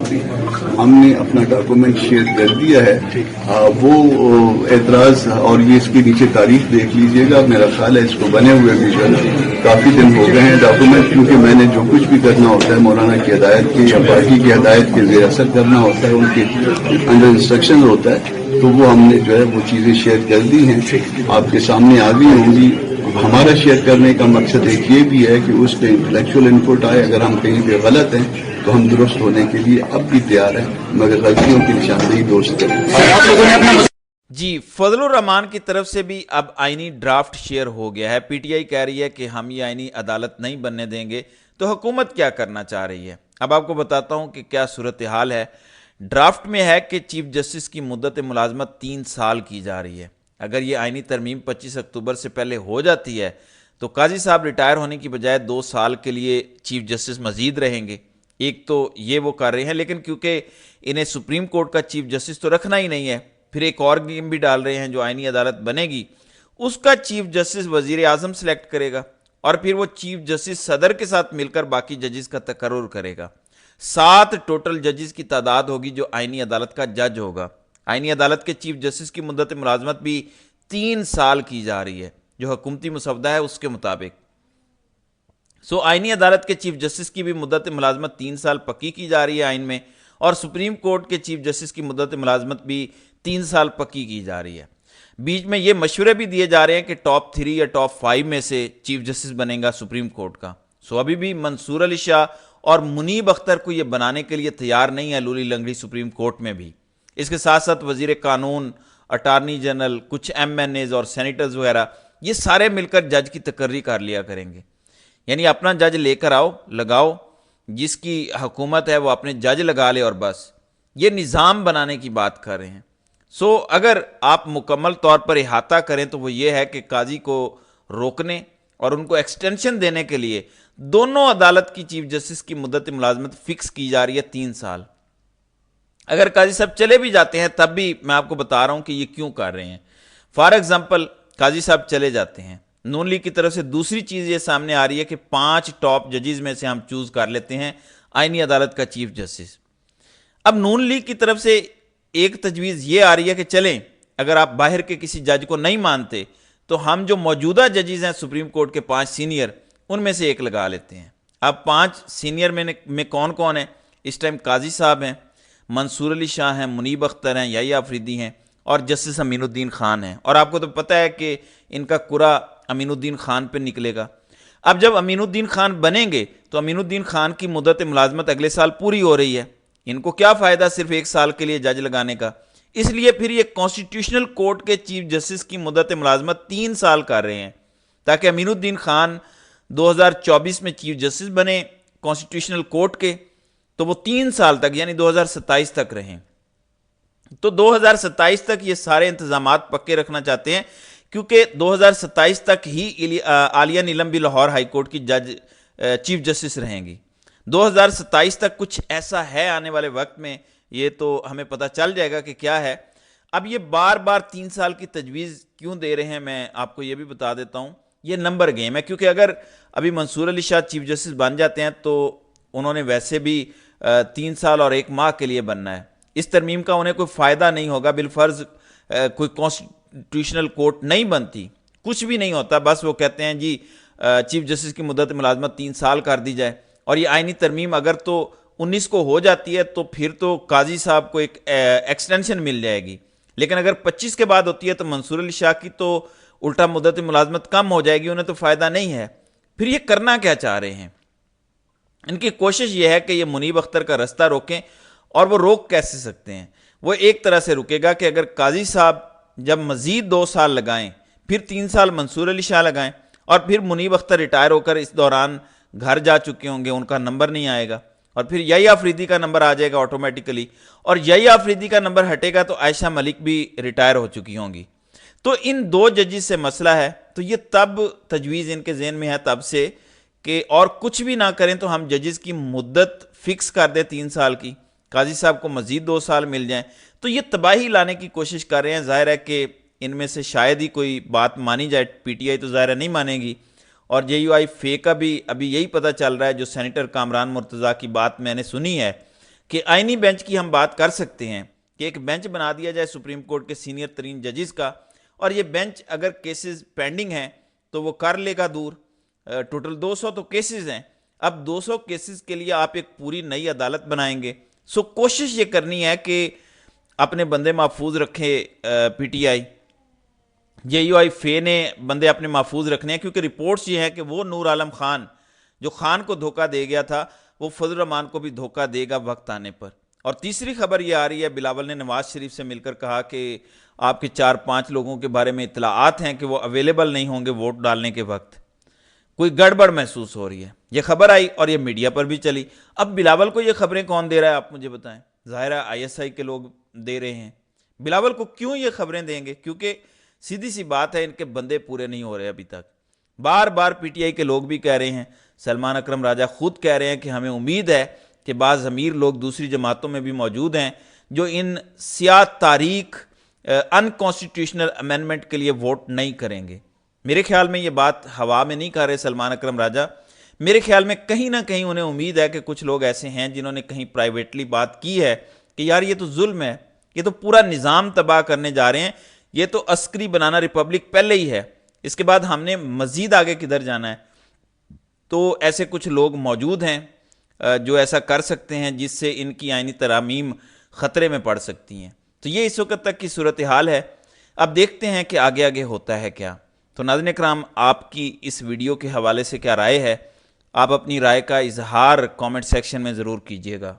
ہم نے اپنا ڈاکومنٹ شیئر کر دیا ہے. وہ اعتراض اور یہ اس کے نیچے تاریخ دیکھ لیجئے گا. میرا خیال ہے اس کو بنے ہوئے بھی کافی دن ہو گئے ہیں ڈاکومنٹ, کیونکہ میں نے جو کچھ بھی کرنا ہوتا ہے مولانا کی ہدایت کے یا پارٹی کی ہدایت کے زیر اثر کرنا ہوتا ہے, ان کے انڈر انسٹرکشن ہوتا ہے, تو وہ ہم نے جو ہے وہ چیزیں شیئر کر دی ہیں, آپ کے سامنے آ گئی ہوں گی. ہمارا شیئر کرنے کا مقصد ایک یہ بھی ہے کہ اس پہ انٹلیکچوئل انپٹ آئے. اگر ہم کہیں پہ غلط ہیں تو ہم درست ہونے کے لیے اب بھی تیار ہیں, مگر غلطیوں کی نشاندہی درست کریں. جی, فضل الرحمان کی طرف سے بھی اب آئینی ڈرافٹ شیئر ہو گیا ہے. پی ٹی آئی کہہ رہی ہے کہ ہم یہ آئینی عدالت نہیں بننے دیں گے. تو حکومت کیا کرنا چاہ رہی ہے؟ اب آپ کو بتاتا ہوں کہ کیا صورتحال ہے. ڈرافٹ میں ہے کہ چیف جسٹس کی مدت ملازمت 3 سال کی جا رہی ہے. اگر یہ آئینی ترمیم 25 اکتوبر سے پہلے ہو جاتی ہے تو قاضی صاحب ریٹائر ہونے کی بجائے 2 سال کے لیے چیف جسٹس مزید رہیں گے. ایک تو یہ وہ کر رہے ہیں, لیکن کیونکہ انہیں سپریم کورٹ کا چیف جسٹس تو رکھنا ہی نہیں ہے, پھر ایک اور گیم بھی ڈال رہے ہیں. جو آئینی عدالت بنے گی اس کا چیف جسٹس وزیر اعظم سلیکٹ کرے گا, اور پھر وہ چیف جسٹس صدر کے ساتھ مل کر باقی ججز کا تقرر کرے گا. 7 ٹوٹل ججز کی تعداد ہوگی جو آئینی عدالت کا جج ہوگا. آئینی عدالت کے چیف جسٹس کی مدت ملازمت بھی 3 سال کی جا رہی ہے جو حکومتی مسودہ ہے اس کے مطابق. آئینی عدالت کے چیف جسٹس کی بھی مدت ملازمت 3 سال پکی کی جا رہی ہے آئین میں, اور سپریم کورٹ کے چیف جسٹس کی مدت ملازمت بھی 3 سال پکی کی جا رہی ہے. بیچ میں یہ مشورے بھی دیے جا رہے ہیں کہ ٹاپ 3 یا ٹاپ 5 میں سے چیف جسٹس بنے گا سپریم کورٹ کا. ابھی بھی منصور علی شاہ اور منیب اختر کو یہ بنانے کے لیے تیار نہیں ہے لولی لنگڑی سپریم کورٹ میں بھی. اس کے ساتھ ساتھ وزیر قانون, اٹارنی جنرل, کچھ ایم این ایز اور سینیٹرز وغیرہ یہ سارے مل کر جج کی تقرری کر لیا کریں گے. یعنی اپنا جج لے کر آؤ, لگاؤ, جس کی حکومت ہے وہ اپنے جج لگا لے اور بس. یہ نظام بنانے کی بات کر رہے ہیں. اگر آپ مکمل طور پر احاطہ کریں تو وہ یہ ہے کہ قاضی کو روکنے اور ان کو ایکسٹینشن دینے کے لیے دونوں عدالت کی چیف جسٹس کی مدت ملازمت فکس کی جا رہی ہے 3 سال. اگر قاضی صاحب چلے بھی جاتے ہیں تب بھی میں آپ کو بتا رہا ہوں کہ یہ کیوں کر رہے ہیں. فار ایگزامپل قاضی صاحب چلے جاتے ہیں, نون لیگ کی طرف سے دوسری چیز یہ سامنے آ رہی ہے کہ 5 ٹاپ ججز میں سے ہم چوز کر لیتے ہیں آئینی عدالت کا چیف جسٹس. اب نون لیگ کی طرف سے ایک تجویز یہ آ رہی ہے کہ چلیں اگر آپ باہر کے کسی جج کو نہیں مانتے تو ہم جو موجودہ ججز ہیں سپریم کورٹ کے 5 سینئر ان میں سے ایک لگا لیتے ہیں. اب 5 سینئر میں کون کون ہیں؟ اس ٹائم قاضی صاحب ہیں, منصور علی شاہ ہیں, منیب اختر ہیں, یحییٰ آفریدی ہیں, اور جسٹس امین الدین خان ہیں. اور آپ کو تو پتہ ہے کہ ان کا قرعہ امین الدین خان پہ نکلے گا. اب جب امین الدین خان بنیں گے تو امین الدین خان کی مدت ملازمت اگلے سال پوری ہو رہی ہے. ان کو کیا فائدہ صرف 1 سال کے لیے جج لگانے کا؟ اس لیے پھر یہ کانسٹیٹیوشنل کورٹ کے چیف جسٹس کی مدت ملازمت 3 سال کر رہے ہیں تاکہ امین الدین خان 2024 میں چیف جسٹس بنے کانسٹیٹیوشنل کورٹ کے, تو وہ 3 سال تک یعنی 2027 تک رہیں. تو 2027 تک یہ سارے انتظامات پکے رکھنا چاہتے ہیں کیونکہ 2027 تک ہی عالیہ نیلم بھی لاہور ہائی کورٹ کی جج چیف جسٹس رہیں گی. 2027 تک کچھ ایسا ہے آنے والے وقت میں, یہ تو ہمیں پتہ چل جائے گا کہ کیا ہے. اب یہ بار بار 3 سال کی تجویز کیوں دے رہے ہیں میں آپ کو یہ بھی بتا دیتا ہوں. یہ نمبر گیم ہے, کیونکہ اگر ابھی منصور علی شاہ چیف جسٹس بن جاتے ہیں تو انہوں نے ویسے بھی 3 سال اور 1 ماہ کے لیے بننا ہے. اس ترمیم کا انہیں کوئی فائدہ نہیں ہوگا. بالفرض کوئی کانسٹیٹیوشنل کورٹ نہیں بنتی, کچھ بھی نہیں ہوتا, بس وہ کہتے ہیں جی چیف جسٹس کی مدت ملازمت 3 سال کر دی جائے. اور یہ آئینی ترمیم اگر تو 19 کو ہو جاتی ہے تو پھر تو قاضی صاحب کو ایک ایکسٹینشن مل جائے گی, لیکن اگر 25 کے بعد ہوتی ہے تو منصور علی شاہ کی تو الٹا مدت ملازمت کم ہو جائے گی, انہیں تو فائدہ نہیں ہے. پھر یہ کرنا کیا چاہ رہے ہیں؟ ان کی کوشش یہ ہے کہ یہ منیب اختر کا رستہ روکیں, اور وہ روک کیسے سکتے ہیں؟ وہ ایک طرح سے رکے گا کہ اگر قاضی صاحب جب مزید 2 سال لگائیں, پھر 3 سال منصور علی شاہ لگائیں, اور پھر منیب اختر ریٹائر ہو کر اس دوران گھر جا چکے ہوں گے, ان کا نمبر نہیں آئے گا, اور پھر یحییٰ آفریدی کا نمبر آ جائے گا آٹومیٹیکلی, اور یحییٰ آفریدی کا نمبر ہٹے گا تو عائشہ ملک بھی ریٹائر ہو چکی ہوں گی. تو ان 2 ججز سے مسئلہ ہے. تو یہ تب تجویز ان کے ذہن میں ہے تب سے کہ اور کچھ بھی نہ کریں تو ہم ججز کی مدت فکس کر دیں 3 سال کی, قاضی صاحب کو مزید 2 سال مل جائیں. تو یہ تباہی لانے کی کوشش کر رہے ہیں. ظاہر ہے کہ ان میں سے شاید ہی کوئی بات مانی جائے, پی ٹی آئی تو ظاہر نہیں مانے گی, اور جے یو آئی فے کا بھی ابھی یہی پتہ چل رہا ہے. جو سینیٹر کامران مرتضیٰ کی بات میں نے سنی ہے کہ آئینی بینچ کی ہم بات کر سکتے ہیں کہ ایک بینچ بنا دیا جائے سپریم کورٹ کے سینئر ترین ججز کا، اور یہ بینچ اگر کیسز پینڈنگ ہیں تو وہ کر لے گا دور. ٹوٹل 200 تو کیسز ہیں، اب 200 کیسز کے لیے آپ ایک پوری نئی عدالت بنائیں گے. سو کوشش یہ کرنی ہے کہ اپنے بندے محفوظ رکھے P T I, J you آئی فے نے بندے اپنے محفوظ رکھنے ہیں، کیونکہ رپورٹس یہ ہیں کہ وہ نور عالم خان جو خان کو دھوکہ دے گیا تھا وہ فضل الرحمان کو بھی دھوکہ دے گا وقت آنے پر. اور تیسری خبر یہ آ رہی ہے، بلاول نے نواز شریف سے مل کر کہا کہ آپ کے 4-5 لوگوں کے بارے میں اطلاعات ہیں کہ وہ اویلیبل نہیں ہوں گے ووٹ ڈالنے کے وقت. کوئی گڑبڑ محسوس ہو رہی ہے. یہ خبر آئی اور یہ میڈیا پر بھی چلی. اب بلاول کو یہ خبریں کون دے رہا ہے آپ مجھے بتائیں؟ ظاہر ہے آئی ایس آئی کے لوگ دے رہے ہیں. بلاول کو کیوں یہ خبریں دیں گے؟ کیونکہ سیدھی سی بات ہے ان کے بندے پورے نہیں ہو رہے ابھی تک. بار بار پی ٹی آئی کے لوگ بھی کہہ رہے ہیں، سلمان اکرم راجہ خود کہہ رہے ہیں کہ ہمیں امید ہے کہ بعض امیر لوگ دوسری جماعتوں میں بھی موجود ہیں جو ان سیاہ تاریخ ان کانسٹیٹیوشنل امینڈمنٹ کے لیے ووٹ نہیں کریں گے. میرے خیال میں یہ بات ہوا میں نہیں کہہ رہے سلمان اکرم راجہ. میرے خیال میں کہیں نہ کہیں انہیں امید ہے کہ کچھ لوگ ایسے ہیں جنہوں نے کہیں پرائیویٹلی بات کی ہے کہ یار یہ تو ظلم ہے، یہ تو پورا نظام تباہ کرنے جا رہے ہیں، یہ تو عسکری بنانا ریپبلک پہلے ہی ہے، اس کے بعد ہم نے مزید آگے کدھر جانا ہے. تو ایسے کچھ لوگ موجود ہیں جو ایسا کر سکتے ہیں جس سے ان کی آئینی ترامیم خطرے میں پڑ سکتی ہیں. تو یہ اس وقت تک کی صورتحال ہے. اب دیکھتے ہیں کہ آگے آگے ہوتا ہے کیا. تو ناظرین اکرام، آپ کی اس ویڈیو کے حوالے سے کیا رائے ہے؟ آپ اپنی رائے کا اظہار کامنٹ سیکشن میں ضرور کیجیے گا.